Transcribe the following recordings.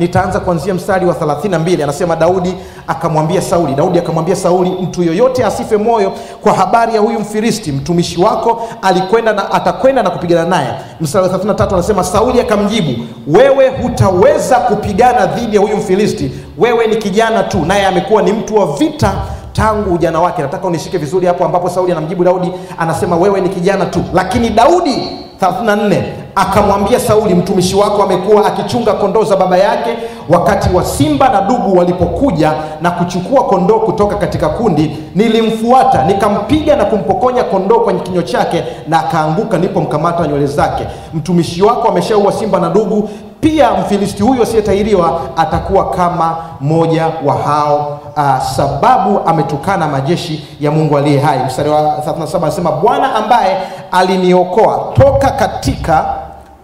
nitaanza kuanzia mstari wa 32. Anasema Daudi akamwambia Sauli, mtu yoyote asife moyo kwa habari ya huyu Mfilisti, mtumishi wako atakwenda na kupigana naye. Mstari wa 33 anasema Sauli akamjibu, wewe hutaweza kupigana dhidi ya huyu Mfilisti, wewe ni kijana tu, naye amekuwa ni mtu wa vita tangu ujana wake. Nataka unishike vizuri hapo ambapo Sauli anamjibu Daudi, anasema wewe ni kijana tu. Lakini Daudi 34 akamwambia Sauli, mtumishi wako amekuwa akichunga kondoo za baba yake wakati wa simba na dubu walipokuja na kuchukua kondoo kutoka katika kundi. Nilimfuata, nikampiga na kumpokonya kondoo kwenye kinywa chake, na akaanguka nilipomkamata nywele zake. Mtumishi wako ameshaua simba na dubu, pia Mfilisti huyo asiyetahiriwa atakuwa kama moja wa hao, sababu ametukana majeshi ya Mungu aliye hai. Mstari wa 37 anasema Bwana ambaye aliniokoa toka katika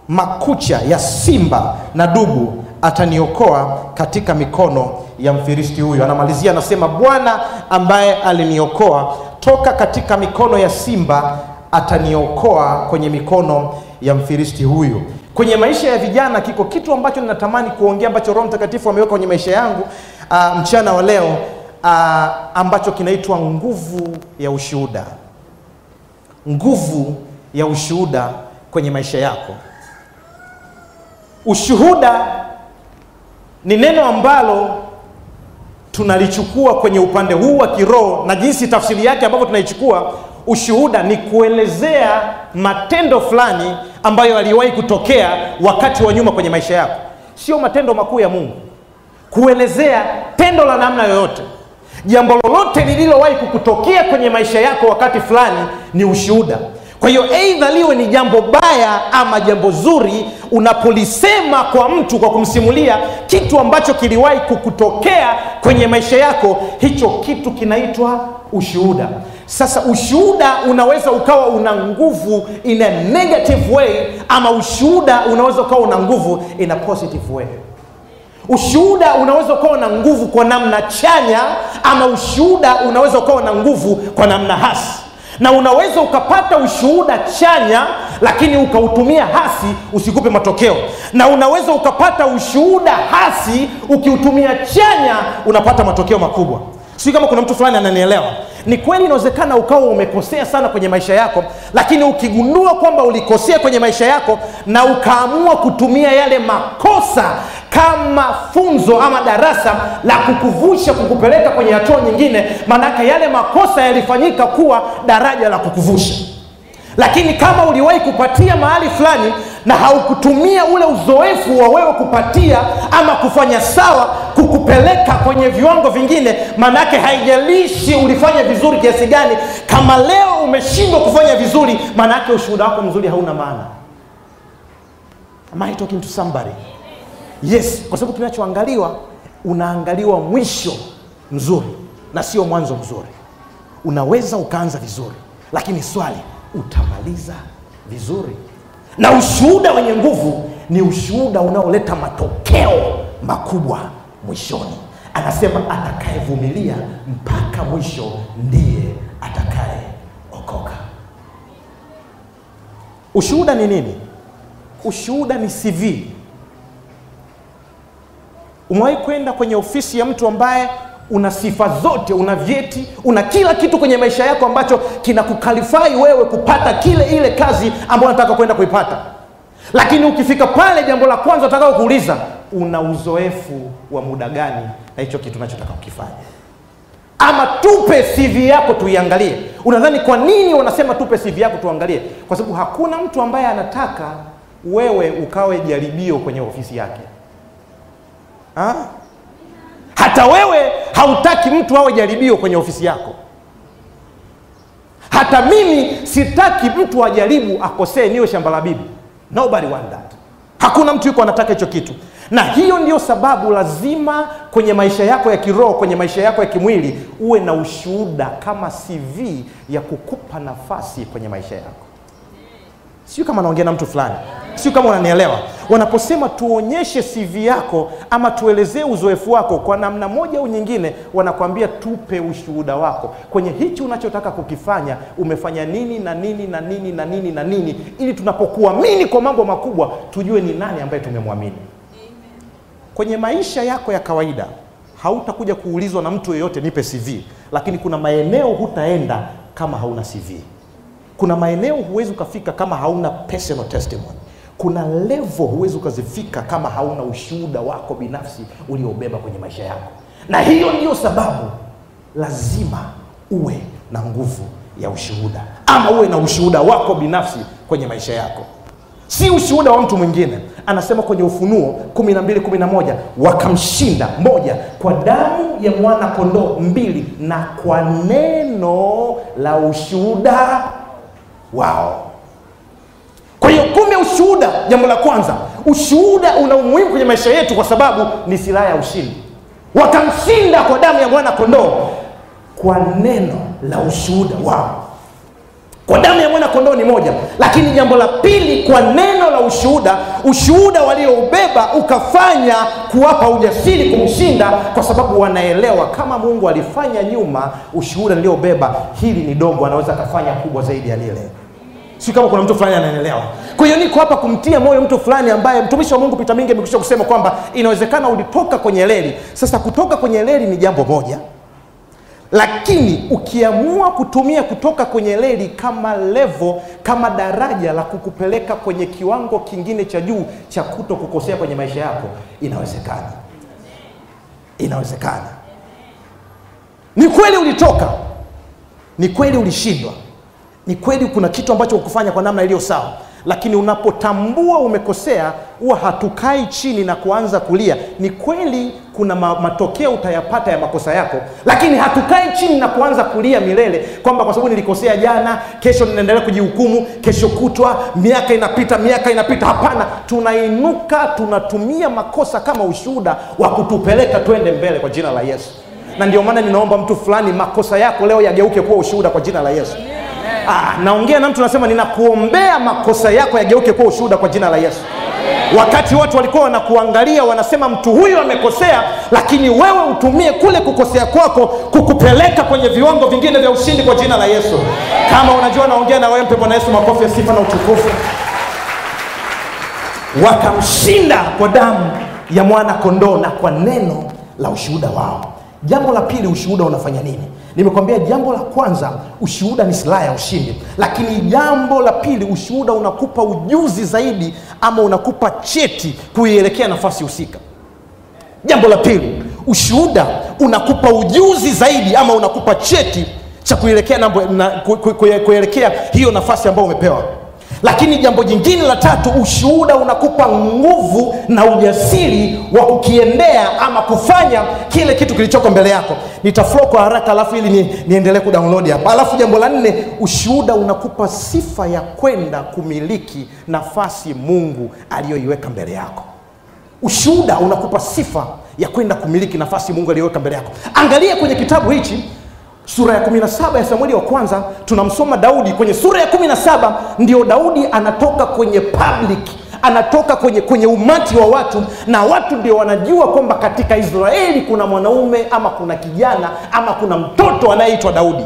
makucha ya simba na dubu ataniokoa katika mikono ya Mfilisti huyo. Anamalizia anasema Bwana ambaye aliniokoa toka katika mikono ya simba ataniokoa kwenye mikono ya Mfilisti huyo. Kwenye maisha ya vijana kiko kitu ambacho ninatamani kuongea, ambacho Roho Mtakatifu ameweka kwenye maisha yangu mchana wa leo, ambacho kinaitwa nguvu ya ushuhuda. Nguvu ya ushuhuda kwenye maisha yako. Ushuhuda ni neno ambalo tunalichukua kwenye upande huu wa kiroho, na jinsi tafsiri yake ambapo tunaichukua. Ushuhuda ni kuelezea matendo fulani ambayo yaliwahi kutokea wakati wa nyuma kwenye maisha yako. Sio matendo makuu ya Mungu. Kuelezea tendo la namna yoyote, jambo lolote lililowahi kukutokea kwenye maisha yako wakati fulani ni ushuhuda. Kwa hiyo aidha liwe ni jambo baya ama jambo zuri, unapolisema kwa mtu kwa kumsimulia kitu ambacho kiliwahi kukutokea kwenye maisha yako, hicho kitu kinaitwa ushuhuda. Sasa ushuhuda unaweza ukawa una nguvu in a negative way, ama ushuhuda unaweza ukawa una nguvu in a positive way. Ushuhuda unaweza ukawa na nguvu kwa namna chanya, ama ushuhuda unaweza ukawa na nguvu kwa namna hasi. Na unaweza ukapata ushuhuda chanya lakini ukautumia hasi usikupe matokeo, na unaweza ukapata ushuhuda hasi ukiutumia chanya unapata matokeo makubwa. Sio kama kuna mtu fulani ananielewa. Ni kweli inawezekana ukawa umekosea sana kwenye maisha yako, lakini ukigundua kwamba ulikosea kwenye maisha yako na ukaamua kutumia yale makosa kama funzo ama darasa la kukuvusha, kukupeleka kwenye hatua nyingine, manake yale makosa yalifanyika kuwa daraja la kukuvusha. Lakini kama uliwahi kupatia mahali fulani na haukutumia ule uzoefu wa wewe kupatia ama kufanya sawa kukupeleka kwenye viwango vingine, manake haijalishi ulifanya vizuri kiasi gani, kama leo umeshindwa kufanya vizuri, manake ushuhuda wako mzuri hauna maana. Am I talking to somebody? Yes, kwa sababu kinachoangaliwa, unaangaliwa mwisho mzuri na sio mwanzo mzuri. Unaweza ukaanza vizuri, lakini swali, utamaliza vizuri? Na ushuhuda wenye nguvu ni ushuhuda unaoleta matokeo makubwa mwishoni. Anasema atakayevumilia mpaka mwisho ndiye atakayeokoka. Ushuhuda ni nini? Ushuhuda ni CV. Umewahi kwenda kwenye ofisi ya mtu ambaye una sifa zote, una vyeti, una kila kitu kwenye maisha yako ambacho kinakukalifai wewe kupata ile kazi ambayo unataka kwenda kuipata, lakini ukifika pale jambo la kwanza utakao kuuliza, una uzoefu wa muda gani na hicho kitu unachotaka kukifanya? Ama tupe CV yako tuiangalie. Unadhani kwa nini wanasema tupe CV yako tuangalie? Kwa sababu hakuna mtu ambaye anataka wewe ukawe jaribio kwenye ofisi yake. Hata wewe hautaki mtu awe jaribio kwenye ofisi yako. Hata mimi sitaki mtu ajaribu akosee niwe shamba la bibi. Nobody want that. Hakuna mtu yuko anataka hicho kitu. Na hiyo ndio sababu lazima kwenye maisha yako ya kiroho, kwenye maisha yako ya kimwili, uwe na ushuhuda kama CV ya kukupa nafasi kwenye maisha yako. Sio kama naongea na mtu fulani. Sio kama unanielewa. Wanaposema tuonyeshe CV yako ama tuelezee uzoefu wako kwa namna moja au nyingine, wanakuambia tupe ushuhuda wako. Kwenye hichi unachotaka kukifanya, umefanya nini na nini na nini na nini na nini, ili tunapokuamini kwa mambo makubwa, tujue ni nani ambaye tumemwamini. Kwenye maisha yako ya kawaida hautakuja kuulizwa na mtu yeyote nipe CV, lakini kuna maeneo hutaenda kama hauna CV. Kuna maeneo huwezi ukafika kama hauna personal testimony. Kuna level huwezi ukazifika kama hauna ushuhuda wako binafsi uliobeba kwenye maisha yako. Na hiyo ndiyo sababu lazima uwe na nguvu ya ushuhuda, ama uwe na ushuhuda wako binafsi kwenye maisha yako, si ushuhuda wa mtu mwingine. Anasema kwenye Ufunuo 12:11, wakamshinda 1 kwa damu ya mwana kondoo, 2 na kwa neno la ushuhuda wao. Kwa hiyo kumbe ushuhuda, jambo la kwanza, ushuhuda una umuhimu kwenye maisha yetu kwa sababu ni silaha ya ushindi. Wakamshinda kwa damu ya mwana kondoo, kwa neno la ushuhuda wao. Kwa damu ya mwana kondoo ni moja, lakini jambo la pili, kwa neno la ushuhuda, ushuhuda walioubeba ukafanya kuwapa ujasiri kumshinda, kwa sababu wanaelewa kama Mungu alifanya nyuma, ushuhuda niliobeba hili ni dogo, anaweza kufanya kubwa zaidi ya lile. Si kama kuna mtu fulani anaelewa. Kwa hiyo niko hapa kumtia moyo mtu fulani ambaye mtumishi wa Mungu Peter Minge amekwisha kusema kwamba inawezekana ulitoka kwenye reli. Sasa kutoka kwenye reli ni jambo moja, lakini ukiamua kutumia kutoka kwenye reli kama level, kama daraja la kukupeleka kwenye kiwango kingine cha juu cha kuto kukosea kwenye maisha yako, inawezekana. Inawezekana. Ni kweli ulitoka, ni kweli ulishindwa, ni kweli kuna kitu ambacho ukufanya kwa namna iliyo sawa, lakini unapotambua umekosea, huwa hatukai chini na kuanza kulia. Ni kweli kuna matokeo utayapata ya makosa yako, lakini hatukai chini na kuanza kulia milele kwamba kwa sababu nilikosea jana, kesho ninaendelea kujihukumu, kesho kutwa, miaka inapita. Hapana, tunainuka, tunatumia makosa kama ushuhuda wa kutupeleka twende mbele kwa jina la Yesu. Na ndio maana ninaomba mtu fulani, makosa yako leo yageuke kuwa ushuhuda kwa jina la Yesu. Naongea na mtu nasema ninakuombea makosa yako yageuke kuwa ushuhuda kwa jina la Yesu. Wakati watu walikuwa wanakuangalia wanasema mtu huyu amekosea, lakini wewe utumie kule kukosea kwako kukupeleka kwenye viwango vingine vya ushindi kwa jina la Yesu. Kama unajua naongea na wewe, mpe Bwana Yesu makofi ya sifa na utukufu. Wakamshinda kwa damu ya mwana kondoo na kwa neno la ushuhuda wao. Jambo la pili, ushuhuda unafanya nini? Nimekwambia jambo la kwanza, ushuhuda ni silaha ya ushindi, lakini jambo la pili, ushuhuda unakupa ujuzi zaidi, ama unakupa cheti kuielekea nafasi husika. Jambo la pili, ushuhuda unakupa ujuzi zaidi, ama unakupa cheti cha kuelekea hiyo nafasi ambayo umepewa. Lakini jambo jingine la tatu, ushuhuda unakupa nguvu na ujasiri wa kukiendea ama kufanya kile kitu kilichoko mbele yako. Nitaflow kwa haraka alafu ili niendelee kudownload hapa. Alafu jambo la nne, ushuhuda unakupa sifa ya kwenda kumiliki nafasi Mungu aliyoiweka mbele yako. Ushuhuda unakupa sifa ya kwenda kumiliki nafasi Mungu aliyoiweka mbele yako. Angalia kwenye kitabu hichi, sura ya 17 ya Samueli wa kwanza, tunamsoma Daudi. Kwenye sura ya 17 ndio Daudi anatoka kwenye public, anatoka kwenye umati wa watu, na watu ndio wanajua kwamba katika Israeli kuna mwanaume ama kuna kijana ama kuna mtoto anayeitwa Daudi.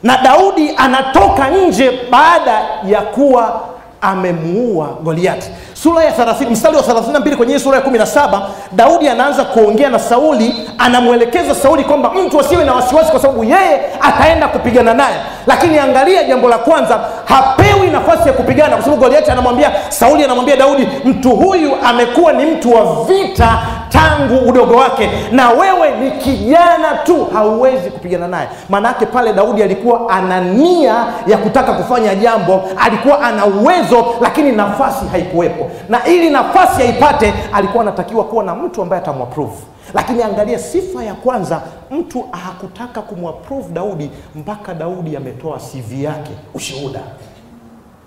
Na Daudi anatoka nje baada ya kuwa amemuua Goliathi. Sura ya 30 mstari wa 32 kwenye sura ya 17, Daudi anaanza kuongea na Sauli, anamuelekeza Sauli kwamba mtu asiwe na wasiwasi kwa sababu yeye ataenda kupigana naye. Lakini angalia jambo la kwanza, hapewi nafasi ya kupigana kwa sababu Goliathi anamwambia Sauli, anamwambia Daudi, mtu huyu amekuwa ni mtu wa vita tangu udogo wake, na wewe ni kijana tu, hauwezi kupigana naye. Maana yake pale Daudi alikuwa ana nia ya kutaka kufanya jambo, alikuwa ana uwezo, lakini nafasi haikuwepo. Na ili nafasi aipate, alikuwa anatakiwa kuwa na mtu ambaye atamapprove. Lakini angalia sifa ya kwanza, mtu hakutaka kumapprove Daudi mpaka Daudi ametoa CV yake, ushuhuda.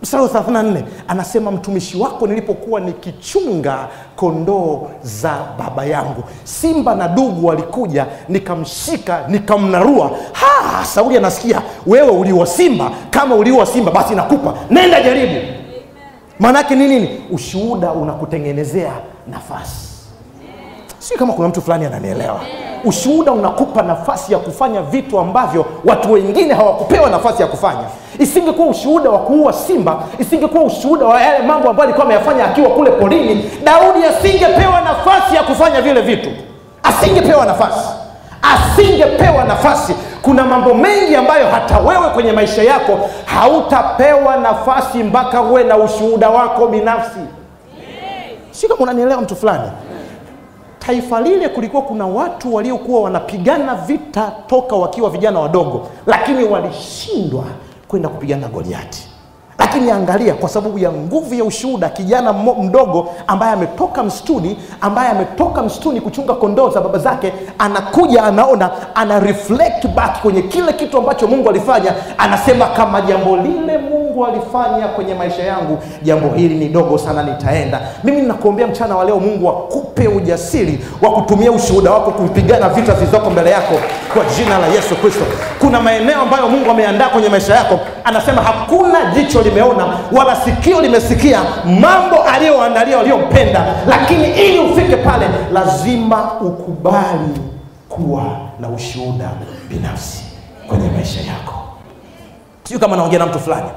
Mstari wa 34 anasema, mtumishi wako nilipokuwa nikichunga kondoo za baba yangu, simba na dubu walikuja, nikamshika nikamnarua. Sauli anasikia, wewe uliwa simba, kama uliwa simba basi nakupa, nenda jaribu. Maana yake nini? Ushuhuda unakutengenezea nafasi. Si kama kuna mtu fulani ananielewa. Ushuhuda unakupa nafasi ya kufanya vitu ambavyo watu wengine hawakupewa nafasi ya kufanya. Isingekuwa ushuhuda wa kuua simba, isingekuwa ushuhuda wa yale mambo ambayo alikuwa ameyafanya akiwa kule porini, Daudi asingepewa nafasi ya kufanya vile vitu. Asingepewa nafasi. Asingepewa nafasi. Kuna mambo mengi ambayo hata wewe kwenye maisha yako hautapewa nafasi mpaka uwe na ushuhuda wako binafsi. Si kama unanielewa mtu fulani. Taifa lile kulikuwa kuna watu waliokuwa wanapigana vita toka wakiwa vijana wadogo, lakini walishindwa kwenda kupigana Goliati. Lakini angalia, kwa sababu ya nguvu ya ushuhuda, kijana mdogo ambaye ametoka msituni kuchunga kondoo za baba zake, anakuja anaona, ana reflect back kwenye kile kitu ambacho Mungu alifanya, anasema kama jambo lile Mungu alifanya kwenye maisha yangu, jambo hili ni dogo sana, nitaenda. Mimi ninakuombea mchana wa leo Mungu akupe ujasiri wa kutumia ushuhuda wako kupigana vita zilizoko mbele yako kwa jina la Yesu Kristo. Kuna maeneo ambayo Mungu ameandaa kwenye maisha yako, anasema hakuna jicho limeona wala sikio limesikia mambo aliyoandalia waliompenda, lakini ili ufike pale lazima ukubali kuwa na ushuhuda binafsi kwenye maisha yako. Sio kama naongea na mtu fulani.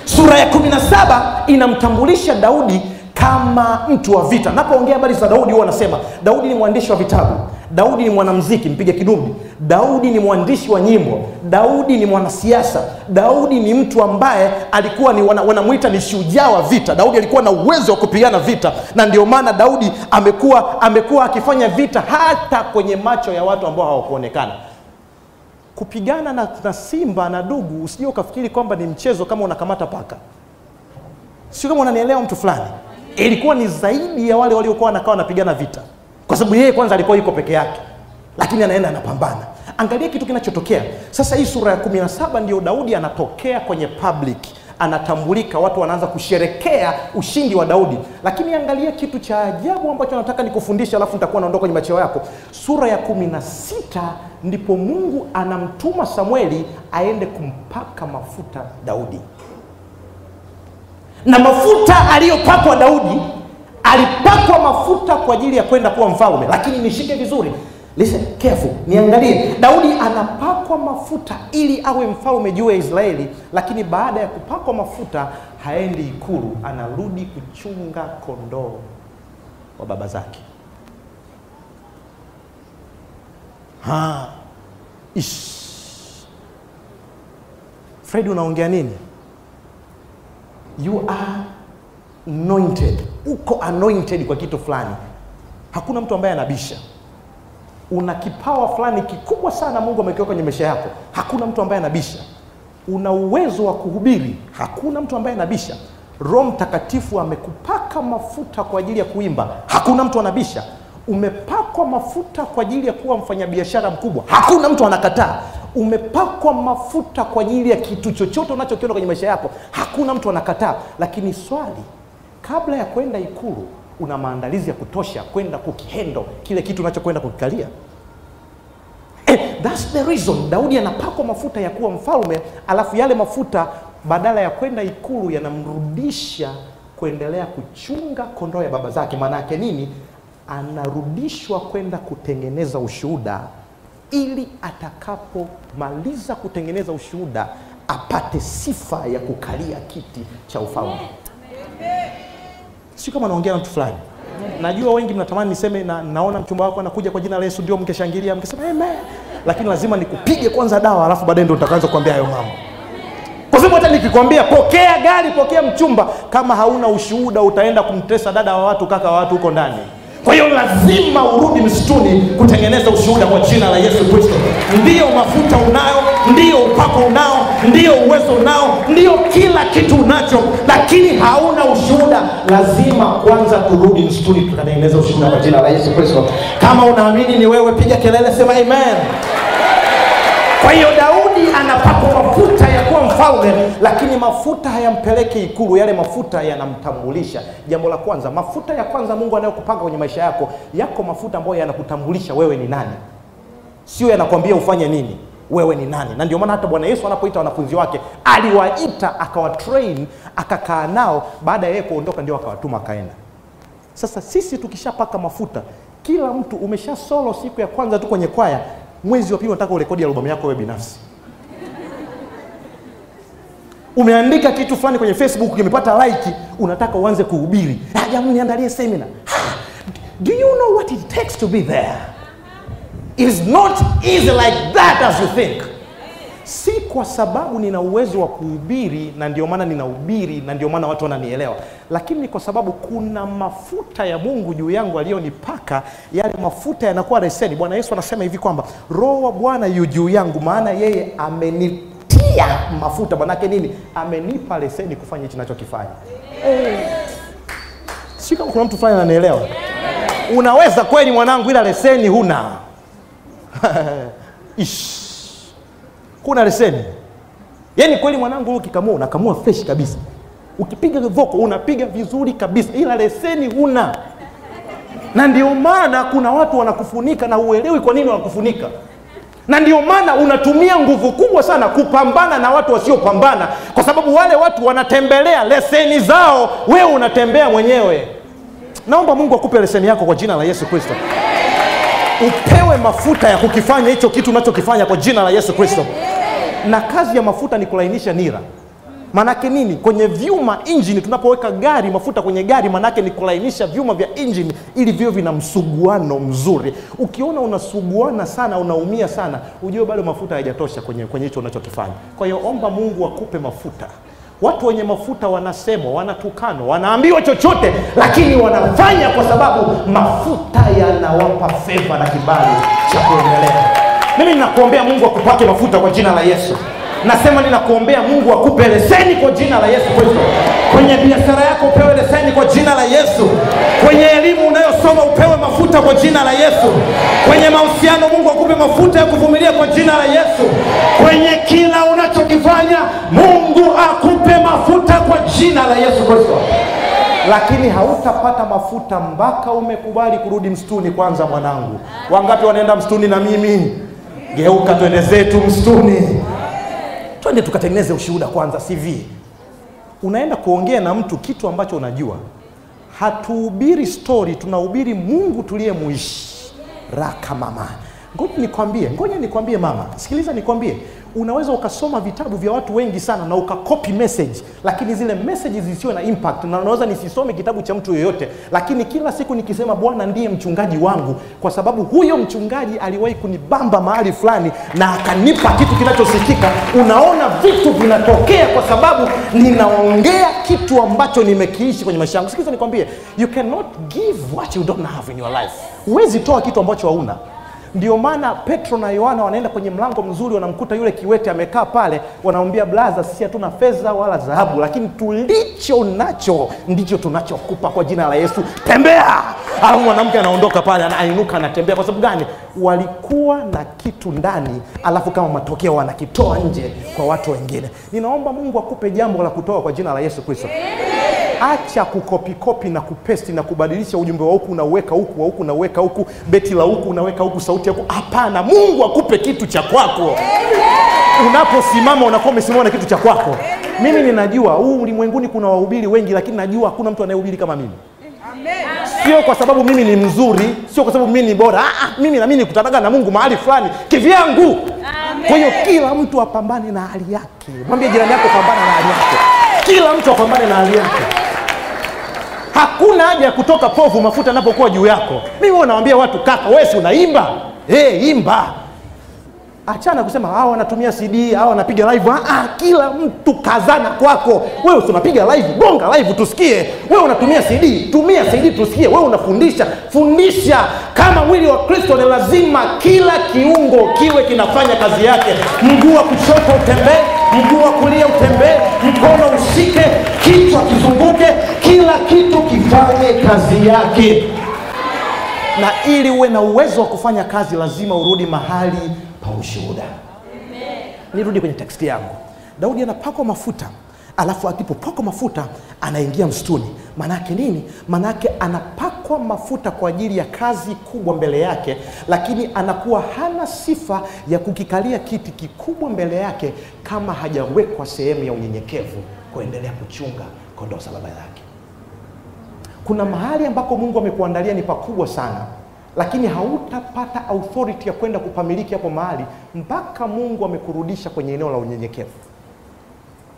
Sura ya 17 inamtambulisha Daudi kama mtu wa vita. Napoongea habari za Daudi huwa nasema Daudi ni mwandishi wa vitabu, Daudi ni mwanamuziki mpiga kidubi, Daudi ni mwandishi wa nyimbo, Daudi ni mwanasiasa, Daudi ni mtu ambaye alikuwa ni wanamuita ni shujaa wa vita. Daudi alikuwa na uwezo wa kupigana vita, na ndio maana Daudi amekuwa akifanya vita hata kwenye macho ya watu ambao hawakuonekana. Kupigana na simba na dugu, usije ukafikiri kwamba ni mchezo kama unakamata paka. Sio kama unanielewa mtu fulani. Ilikuwa ni zaidi ya wale waliokuwa wanakaa wanapigana vita. Kwa sababu yeye kwanza alikuwa yuko peke yake, lakini anaenda anapambana. Angalia kitu kinachotokea. Sasa hii sura ya 17 ndio Daudi anatokea kwenye public, anatambulika, watu wanaanza kusherekea ushindi wa Daudi. Lakini angalia kitu cha ajabu ambacho nataka nikufundisha, alafu nitakuwa naondoka kwenye macho yako. Sura ya 16 ndipo Mungu anamtuma Samueli aende kumpaka mafuta Daudi. Na mafuta aliyopakwa Daudi, alipakwa mafuta kwa ajili ya kwenda kuwa mfalme. Lakini nishike vizuri, listen careful, niangalie. Daudi anapakwa mafuta ili awe mfalme juu ya Israeli, lakini baada ya kupakwa mafuta haendi ikulu, anarudi kuchunga kondoo wa baba zake. Fred, unaongea nini? You are anointed. Uko anointed kwa kitu fulani. Hakuna mtu ambaye anabisha. Una kipawa fulani kikubwa sana Mungu amekiweka kwenye maisha yako. Hakuna mtu ambaye anabisha. Una uwezo wa kuhubiri. Hakuna mtu ambaye anabisha. Roho Mtakatifu amekupaka mafuta kwa ajili ya kuimba. Hakuna mtu anabisha. Umepakwa mafuta kwa ajili ya kuwa mfanyabiashara mkubwa. Hakuna mtu anakataa. Umepakwa mafuta kwa ajili ya kitu chochote unachokiona kwenye maisha yako. Hakuna mtu anakataa. Lakini swali, kabla ya kwenda ikulu, una maandalizi ya kutosha kwenda kukihendo kile kitu unachokwenda kukikalia? That's the reason Daudi anapakwa mafuta ya kuwa mfalme, alafu yale mafuta badala ya kwenda ikulu yanamrudisha kuendelea kuchunga kondoo ya baba zake. Maana yake nini? Anarudishwa kwenda kutengeneza ushuhuda, ili atakapomaliza kutengeneza ushuhuda apate sifa ya kukalia kiti cha ufalme. Sio kama naongea na mtu fulani. Najua wengi mnatamani niseme naona mchumba wako anakuja kwa jina la Yesu, ndio mkeshangilia mkisema amen. Lakini lazima nikupige kwanza dawa, alafu baadaye ndio nitakaanza kukuambia hayo mambo. Kwa sababu hata nikikwambia pokea gari, pokea mchumba, kama hauna ushuhuda utaenda kumtesa dada wa watu, kaka wa watu huko ndani. Kwa hiyo lazima urudi msituni kutengeneza ushuhuda kwa jina la Yesu Kristo. Ndio mafuta unayo, ndio upako unao, ndio uwezo unao, ndio kila kitu unacho, lakini hauna ushuhuda. Lazima kwanza turudi msituni tukatengeneza ushuhuda kwa jina la Yesu Kristo. Kama unaamini ni wewe, piga kelele, sema amen. Kwa hiyo Daudi anapakwa mafuta ya kuwa mfalme, lakini mafuta hayampeleki ikulu, yale mafuta yanamtambulisha. Jambo la kwanza, mafuta ya kwanza Mungu anayokupaka kwenye maisha yako, yako mafuta ambayo yanakutambulisha wewe ni nani. Sio yanakwambia ufanye nini, wewe ni nani. Na ndio maana hata Bwana Yesu anapoita wanafunzi wake, aliwaita akawatrain, akakaa nao, baada ya yeye kuondoka ndio akawatuma akaenda. Sasa sisi tukishapaka mafuta, Kila mtu umesha solo siku ya kwanza tu kwenye kwaya, mwezi wa pili unataka urekodi albamu yako wewe binafsi. Umeandika kitu fulani kwenye Facebook kimepata like, unataka uanze kuhubiri. Jamani niandalie seminar. Do you know what it takes to be there? It's not easy like that as you think. Si kwa sababu nina uwezo wa kuhubiri na ndio maana ninahubiri na ndio maana watu wananielewa, lakini ni kwa sababu kuna mafuta ya Mungu juu yangu aliyonipaka. Yale mafuta yanakuwa leseni. Bwana Yesu anasema hivi kwamba Roho wa Bwana yu juu yangu, maana yeye amenitia mafuta. Manake nini? Amenipa leseni kufanya hicho ninachokifanya. Si kama kuna mtu fulani ananielewa. Unaweza kweli mwanangu, ila leseni huna. Kuna leseni. Yaani kweli mwanangu ukikamua unakamua fresh kabisa. Ukipiga voko unapiga vizuri kabisa, ila leseni huna. Na ndio maana kuna watu wanakufunika na uelewi kwa nini wanakufunika. Na ndio maana unatumia nguvu kubwa sana kupambana na watu wasiopambana, kwa sababu wale watu wanatembelea leseni zao, wewe unatembea mwenyewe. Naomba Mungu akupe leseni yako kwa jina la Yesu Kristo. Upewe mafuta ya kukifanya hicho kitu unachokifanya kwa jina la Yesu Kristo. Na kazi ya mafuta ni kulainisha nira. Manake nini? Kwenye vyuma engine, tunapoweka gari mafuta kwenye gari, manake ni kulainisha vyuma vya engine ili viwe vina msuguano mzuri. Ukiona unasuguana sana, unaumia sana, ujue bado mafuta hayajatosha kwenye hicho unachokifanya. Kwa hiyo omba Mungu akupe mafuta. Watu wenye mafuta wanasemwa, wanatukanwa, wanaambiwa chochote, lakini wanafanya kwa sababu mafuta yanawapa favor na kibali cha kuendelea. Mimi ninakuombea Mungu akupake mafuta kwa jina la Yesu. Nasema ninakuombea Mungu akupe leseni kwa jina la Yesu Kristo. Kwenye biashara yako upewe leseni kwa jina la Yesu. Kwenye elimu unayosoma upewe mafuta kwa jina la Yesu. Kwenye mahusiano Mungu akupe mafuta ya kuvumilia kwa jina la Yesu. Kwenye kila unachokifanya Mungu akupe mafuta kwa jina la Yesu Kristo. Lakini hautapata mafuta mpaka umekubali kurudi msituni kwanza mwanangu. Wangapi wanaenda msituni na mimi? Geuka twende zetu msituni. Twende tukatengeneze ushuhuda kwanza, CV. Unaenda kuongea na mtu kitu ambacho unajua. Hatuhubiri story, tunahubiri Mungu tuliyemuishi. Raka mama. Ngoja nikwambie mama. Sikiliza nikwambie. Unaweza ukasoma vitabu vya watu wengi sana na ukacopy message, lakini zile messages zisizo na impact. Na unaweza nisisome kitabu cha mtu yoyote, lakini kila siku nikisema Bwana ndiye mchungaji wangu, kwa sababu huyo mchungaji aliwahi kunibamba mahali fulani na akanipa kitu kinachosikika. Unaona vitu vinatokea kwa sababu ninaongea kitu ambacho nimekiishi kwenye maisha yangu. Sikiliza nikwambie, you cannot give what you don't have in your life. Huwezi toa kitu ambacho hauna. Ndio maana Petro na Yohana wanaenda kwenye mlango mzuri, wanamkuta yule kiwete amekaa pale, wanamwambia blaza, sisi hatuna fedha wala dhahabu, lakini tulicho nacho ndicho tunachokupa, kwa jina la Yesu tembea. Alafu mwanamke anaondoka pale, anainuka anatembea. Kwa sababu gani? Walikuwa na kitu ndani, alafu kama matokeo wanakitoa nje kwa watu wengine. Ninaomba Mungu akupe jambo la kutoa kwa jina la Yesu Kristo. Acha kukopi na kupesti na kubadilisha ujumbe wa huku unaweka huku, wa huku unaweka huku, beti la huku unaweka huku, sauti yako. Hapana, Mungu akupe kitu cha kwako. Unaposimama unakuwa umesimama na kitu cha kwako. Mimi ninajua huu ulimwenguni kuna wahubiri wengi, lakini najua hakuna mtu anayehubiri kama mimi. Sio kwa sababu mimi ni mzuri, sio kwa sababu mimi ni bora. Mimi na mimi nikutanaga na Mungu mahali fulani kivyangu. Kwa hiyo kila mtu apambane na hali yake. Mwambie jirani yako pambana na hali yake. Kila mtu apambane na hali yake. Hakuna haja ya kutoka povu mafuta yanapokuwa juu yako. Mimi huwa nawaambia watu, kaka wewe si unaimba? Imba. Achana kusema hao wanatumia CD, hao wanapiga live. Kila mtu kazana kwako. Wewe unapiga live, bonga live tusikie. Wewe unatumia CD, tumia CD tusikie. Wewe unafundisha, fundisha. Kama mwili wa Kristo ni lazima kila kiungo kiwe kinafanya kazi yake. Mguu wa kushoto utembee, mguu wa kulia utembee, mkono ushike, kichwa kizunguke, kila kitu kifanye kazi yake. Na ili uwe na uwezo wa kufanya kazi lazima urudi mahali pa ushuhuda. Nirudi kwenye teksti yangu. Daudi anapakwa mafuta, alafu akipopakwa mafuta anaingia msituni. Manake nini? Manake anapakwa mafuta kwa ajili ya kazi kubwa mbele yake, lakini anakuwa hana sifa ya kukikalia kiti kikubwa mbele yake kama hajawekwa sehemu ya unyenyekevu kuendelea kuchunga kondoo za baba yake. Kuna mahali ambako Mungu amekuandalia ni pakubwa sana, lakini hautapata authority ya kwenda kupamiliki hapo mahali mpaka Mungu amekurudisha kwenye eneo la unyenyekevu,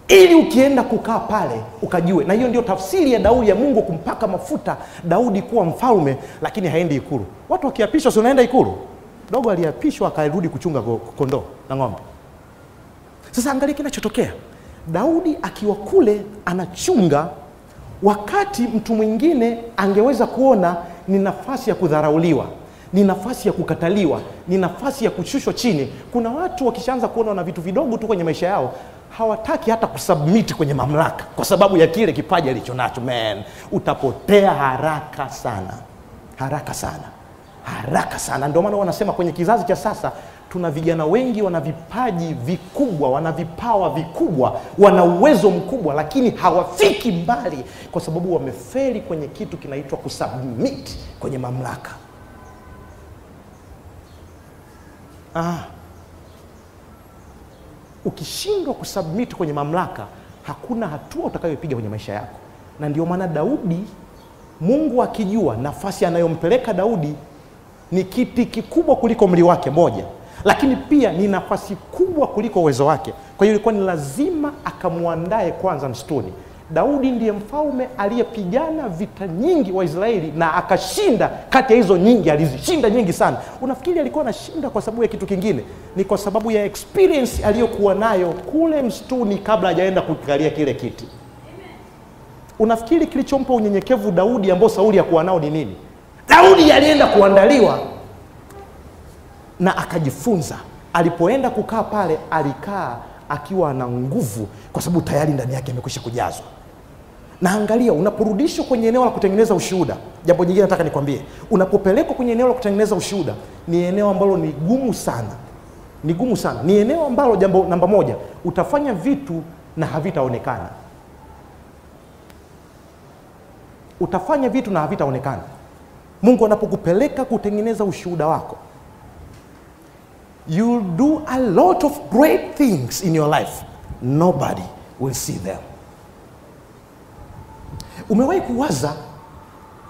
ili ukienda kukaa pale ukajue. Na hiyo ndio tafsiri ya Daudi, ya Mungu kumpaka mafuta Daudi kuwa mfalme, lakini haendi ikulu. Watu wakiapishwa, si unaenda ikulu? Dogo aliapishwa akarudi kuchunga kondoo na ng'ombe. Sasa angalia kinachotokea. Daudi akiwa kule anachunga, wakati mtu mwingine angeweza kuona ni nafasi ya kudharauliwa, ni nafasi ya kukataliwa, ni nafasi ya kushushwa chini. Kuna watu wakishaanza kuona na vitu vidogo tu kwenye maisha yao, hawataki hata kusubmit kwenye mamlaka kwa sababu ya kile kipaji alichonacho. Man, utapotea haraka sana, haraka sana, haraka sana. Ndio maana wanasema kwenye kizazi cha sasa tuna vijana wengi wana vipaji vikubwa, wana vipawa vikubwa, wana uwezo mkubwa, lakini hawafiki mbali kwa sababu wamefeli kwenye kitu kinaitwa kusubmit kwenye mamlaka. Ukishindwa kusubmit kwenye mamlaka, hakuna hatua utakayopiga kwenye maisha yako. Na ndio maana Daudi, Mungu akijua nafasi anayompeleka Daudi ni kiti kikubwa kuliko umri wake moja, lakini pia ni nafasi kubwa kuliko uwezo wake. Kwa hiyo ilikuwa ni lazima akamuandae kwanza msituni. Daudi ndiye mfalme aliyepigana vita nyingi wa Israeli na akashinda. Kati ya hizo nyingi, alizishinda nyingi sana. Unafikiri alikuwa anashinda kwa sababu ya kitu kingine? Ni kwa sababu ya experience aliyokuwa nayo kule msituni kabla hajaenda kukalia kile kiti. Unafikiri kilichompa unyenyekevu Daudi ambao Sauli hakuwa nao ni nini? Daudi alienda kuandaliwa na akajifunza. Alipoenda kukaa pale, alikaa akiwa na nguvu kwa sababu tayari ndani yake amekwisha kujazwa. Na angalia, unaporudishwa kwenye eneo la kutengeneza ushuhuda, jambo jingine nataka nikwambie, unapopelekwa kwenye eneo la kutengeneza ushuhuda, ni eneo ambalo ni gumu sana. Ni gumu sana. Ni eneo ambalo, jambo namba moja, utafanya vitu na havitaonekana. Utafanya vitu na havitaonekana. Mungu anapokupeleka kutengeneza ushuhuda wako, you'll do a lot of great things in your life. Nobody will see them. Umewahi kuwaza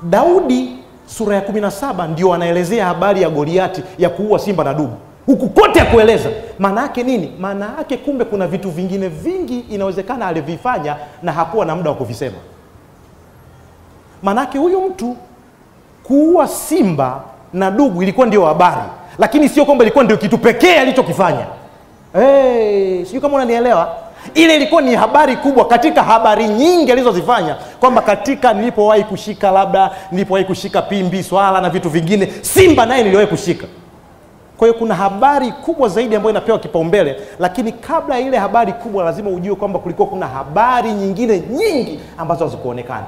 Daudi sura ya 17 ndio anaelezea habari ya Goliati ya kuua simba na dubu. Huku kote ya kueleza. Maana yake nini? Maana yake kumbe kuna vitu vingine vingi inawezekana alivifanya na hakuwa na muda wa kuvisema. Maana yake huyu mtu kuua simba na dubu ilikuwa ndio habari, lakini sio kwamba ilikuwa ndio kitu pekee alichokifanya. Sio kama unanielewa? Ile ilikuwa ni habari kubwa katika habari nyingi alizozifanya, kwamba katika nilipowahi kushika pimbi, swala na vitu vingine, simba naye niliwahi kushika. Kwa hiyo kuna habari kubwa zaidi ambayo inapewa kipaumbele, lakini kabla ile habari kubwa lazima ujue kwamba kulikuwa kuna habari nyingine nyingi ambazo hazikuonekana.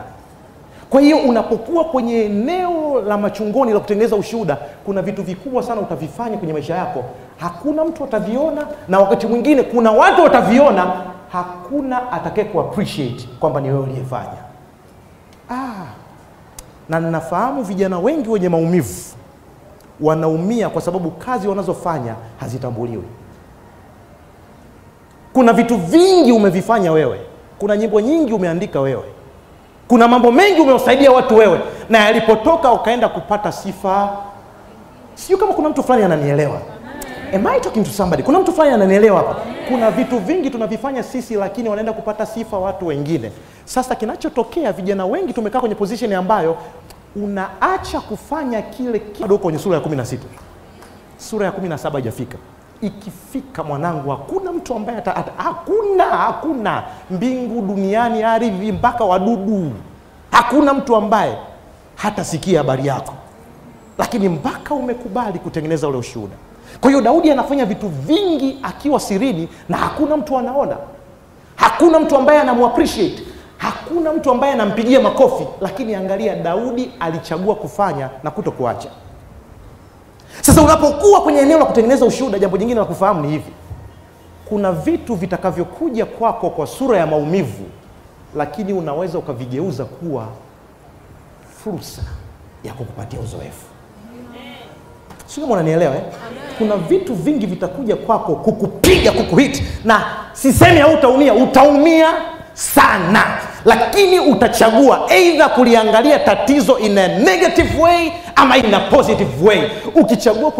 Kwa hiyo unapokuwa kwenye eneo la machungoni la kutengeneza ushuhuda, kuna vitu vikubwa sana utavifanya kwenye maisha yako. Hakuna mtu ataviona, na wakati mwingine kuna watu wataviona, hakuna atakaye ku appreciate kwamba ni wewe uliyefanya. Na ninafahamu vijana wengi wenye maumivu wanaumia kwa sababu kazi wanazofanya hazitambuliwi. Kuna vitu vingi umevifanya wewe, kuna nyimbo nyingi umeandika wewe, kuna mambo mengi umewasaidia watu wewe, na yalipotoka ukaenda kupata sifa. Sio kama kuna mtu fulani ananielewa. Am I talking to somebody? Kuna mtu fulani ananielewa hapa? Kuna vitu vingi tunavifanya sisi, lakini wanaenda kupata sifa watu wengine. Sasa kinachotokea, vijana wengi tumekaa kwenye position ambayo unaacha kufanya kile kitu. Kwenye sura ya 16. Sura ya 17 haijafika. Ikifika mwanangu, hakuna mtu ambaye hakuna mbingu, duniani, ardhi, mpaka wadudu, hakuna mtu ambaye hatasikia habari yako, lakini mpaka umekubali kutengeneza ule ushuhuda. Kwa hiyo Daudi anafanya vitu vingi akiwa sirini na hakuna mtu anaona, hakuna mtu ambaye anamuappreciate, hakuna mtu ambaye anampigia makofi, lakini angalia, Daudi alichagua kufanya na kutokuacha. Sasa unapokuwa kwenye eneo la kutengeneza ushuhuda, jambo jingine la kufahamu ni hivi: kuna vitu vitakavyokuja kwako kwa sura ya maumivu, lakini unaweza ukavigeuza kuwa fursa ya kukupatia uzoefu. Sio kama unanielewa Kuna vitu vingi vitakuja kwako kukupiga, kukuhit, na sisemi hautaumia, utaumia sana, lakini utachagua either kuliangalia tatizo in a negative way ama in a positive way. Ukichagua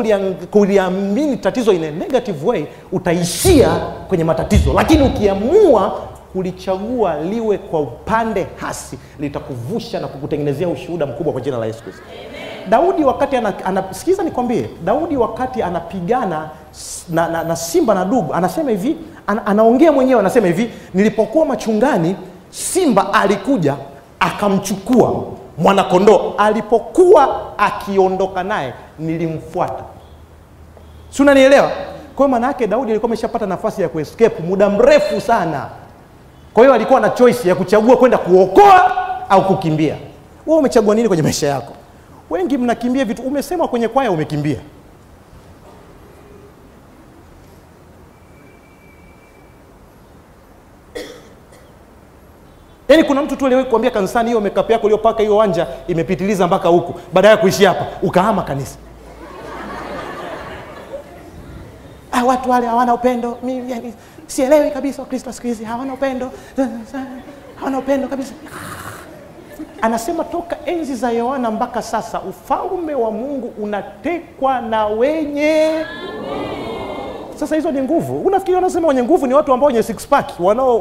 kuliamini tatizo in a negative way, utaishia kwenye matatizo, lakini ukiamua kulichagua liwe kwa upande hasi, litakuvusha na kukutengenezea ushuhuda mkubwa kwa jina la Yesu Kristo. Daudi wakati sikiza nikwambie, Daudi wakati anapigana na simba na dubu, anasema hivi, anaongea mwenyewe, anasema hivi, nilipokuwa machungani simba alikuja akamchukua mwana kondoo, alipokuwa akiondoka naye nilimfuata. Si unanielewa? Kwa maana yake Daudi alikuwa ameshapata nafasi ya kuescape muda mrefu sana. Kwa hiyo alikuwa na choice ya kuchagua kwenda kuokoa au kukimbia. Wewe umechagua nini kwenye maisha yako? Wengi mnakimbia vitu. Umesema kwenye kwaya umekimbia. Yaani kuna mtu tu aliwahi kuambia kanisani, hiyo makeup yako uliyopaka hiyo wanja imepitiliza mpaka huku. Baada ya kuishi hapa ukahama kanisa. Watu wale hawana upendo. Mimi yani sielewi kabisa Kristo siku hizi hawana upendo. Hawana upendo kabisa. Anasema toka enzi za Yohana mpaka sasa ufalme wa Mungu unatekwa na wenye Sasa hizo ni nguvu. Unafikiri wanasema wenye nguvu ni watu ambao wenye six pack,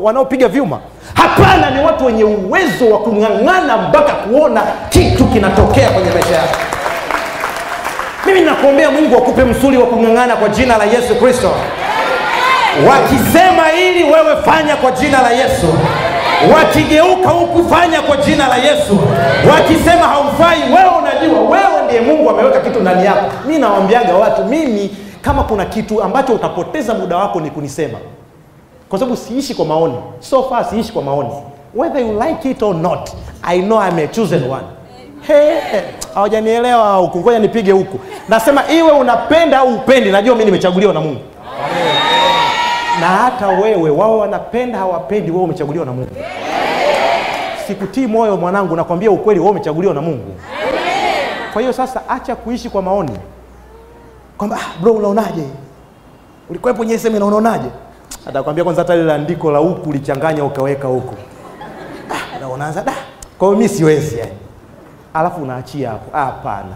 wanaopiga vyuma? Hapana, ni watu wenye uwezo wa kung'ang'ana mpaka kuona kitu kinatokea kwenye maisha yako. Mimi ninakuombea Mungu akupe msuli wa kung'ang'ana kwa jina la Yesu Kristo. Wakisema ili wewe fanya kwa jina la Yesu. Wakigeuka huku fanya kwa jina la Yesu. Wakisema haufai, wewe unajua wewe ndiye Mungu ameweka kitu ndani yako. Mimi nawaambiaga watu, mimi kama kuna kitu ambacho utapoteza muda wako ni kunisema. Kwa sababu siishi kwa maoni. So far siishi kwa maoni. Whether you like it or not, I know I'm a chosen one. Hawajanielewa huku, ngoja nipige huku. Nasema iwe unapenda au upendi, najua mimi nimechaguliwa na Mungu. Na hata wewe, wao wanapenda hawapendi, wewe umechaguliwa na Mungu. Sikutii moyo mwanangu, nakwambia ukweli, wewe umechaguliwa na Mungu. Kwa hiyo sasa acha kuishi kwa maoni. Kwamba bro unaonaje? Ulikuwepo nyese mimi unaonaje? Atakwambia kwanza hata ile andiko la huku ulichanganya ukaweka huku. Na unaanza kwa hiyo mimi siwezi yani. Alafu unaachia hapo. Hapana.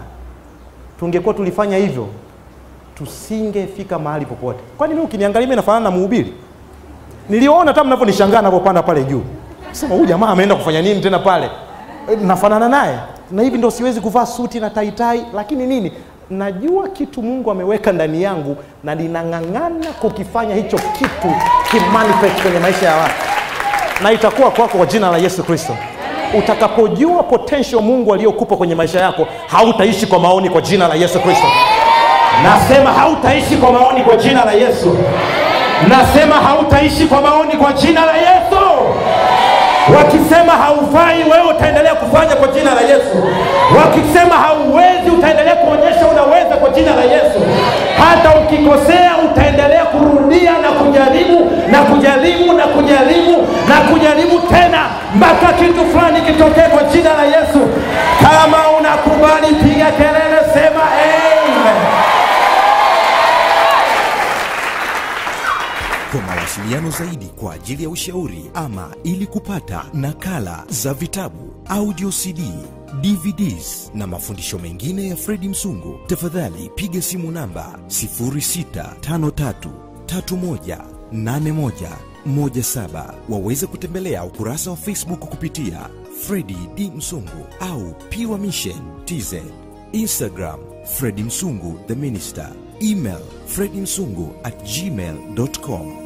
Tungekuwa tulifanya hivyo, tusingefika mahali popote. Kwani mimi ukiniangalia mimi nafanana na mhubiri? Niliona hata mnaponishangaa ninapopanda pale juu. Sema huyu jamaa ameenda kufanya nini tena pale? Nafanana naye. Na hivi ndio siwezi kuvaa suti na tai, lakini nini? Najua kitu Mungu ameweka ndani yangu na ninang'ang'ana kukifanya hicho kitu kimanifest kwenye maisha ya watu. Na itakuwa kwako kwa jina la Yesu Kristo. Utakapojua potential Mungu aliyokupa kwenye maisha yako, hautaishi kwa maoni kwa jina la Yesu Kristo. Nasema hautaishi kwa maoni kwa jina la Yesu. Nasema hautaishi kwa maoni kwa jina la Yesu. Wakisema haufai, wewe utaendelea kufanya kwa jina la Yesu. Wakisema hauwezi, utaendelea kuonyesha unaweza kwa jina la Yesu. Hata ukikosea utaendelea kurudia na kujaribu na kujaribu na kujaribu na kujaribu tena mpaka kitu fulani kitokee kwa jina la Yesu. Kama unakubali, piga kelele, sema amen. Kwa mawasiliano zaidi kwa ajili ya ushauri ama ili kupata nakala za vitabu, audio CD, DVDs na mafundisho mengine ya Fredi Msungu, tafadhali piga simu namba 0653318117. Waweza kutembelea ukurasa wa Facebook kupitia Fredi D. Msungu au Pure Mission TZ, Instagram Fredi Msungu the Minister, email fredimsungu@gmail.com.